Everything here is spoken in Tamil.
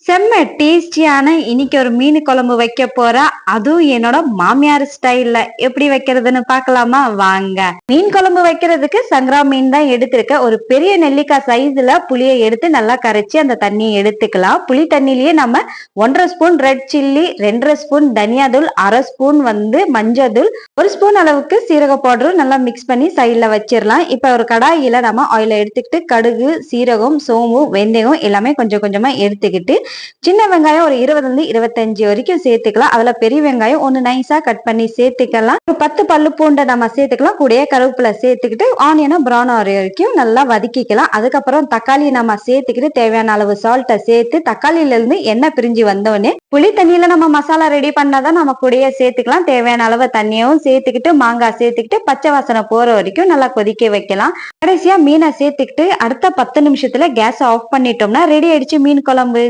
செம்ம டேஸ்டியான இன்னைக்கு ஒரு மீன் குழம்பு வைக்க போறேன். அதுவும் என்னோட மாமியார் ஸ்டைல்ல எப்படி வைக்கிறதுன்னு பார்க்கலாமா? வாங்க. மீன் குழம்பு வைக்கிறதுக்கு சங்கரா மீன் தான் எடுத்திருக்கேன். ஒரு பெரிய நெல்லிக்காய் சைஸ்ல புளியை எடுத்து நல்லா கரைச்சி அந்த தண்ணியை எடுத்துக்கலாம். புளி தண்ணிலேயே நம்ம 1.5 ஸ்பூன் ரெட் சில்லி, 2.5 ஸ்பூன் தனியா தூள், 1/2 ஸ்பூன் மஞ்சள் தூள், 1 ஸ்பூன் அளவுக்கு சீரக பவுடரும் நல்லா மிக்ஸ் பண்ணி சைட்ல வச்சிடலாம். இப்ப ஒரு கடாயில நம்ம ஆயில எடுத்துக்கிட்டு கடுகு, சீரகம், சோம்பு, வெந்தயம் எல்லாமே கொஞ்சம் கொஞ்சமா எடுத்துக்கிட்டு சின்ன வெங்காயம் ஒரு 20-25 வரைக்கும் சேர்த்துக்கலாம். அதுல பெரிய வெங்காயம் ஒன்னு நைஸா கட் பண்ணி சேர்த்துக்கலாம். ஒரு 10 பல்லு பூண்டை நம்ம சேர்த்துக்கலாம். கூடயே கருவேப்பிலை சேர்த்துக்கிட்டு ஆனியனை ப்ரௌன் ஆகிற வரைக்கும் நல்லா வதக்கிக்கலாம். அதுக்கப்புறம் தக்காளி நம்ம சேர்த்துக்கிட்டு தேவையான அளவு சால்ட்டை சேர்த்து தக்காளியில இருந்து எண்ணெய் பிரிஞ்சு வந்தோடனே புளி தண்ணியில நம்ம மசாலா ரெடி பண்ணாதான் நம்ம கூடயே சேர்த்துக்கலாம். தேவையான அளவு தண்ணியும் சேர்த்துக்கிட்டு மாங்காய் சேர்த்துக்கிட்டு பச்சை வாசனை போற வரைக்கும் நல்லா கொதிக்க வைக்கலாம். கடைசியா மீனை சேர்த்துக்கிட்டு அடுத்த 10 நிமிஷத்துல கேஸ் ஆஃப் பண்ணிட்டோம்னா ரெடி ஆயிடுச்சு மீன் குழம்பு.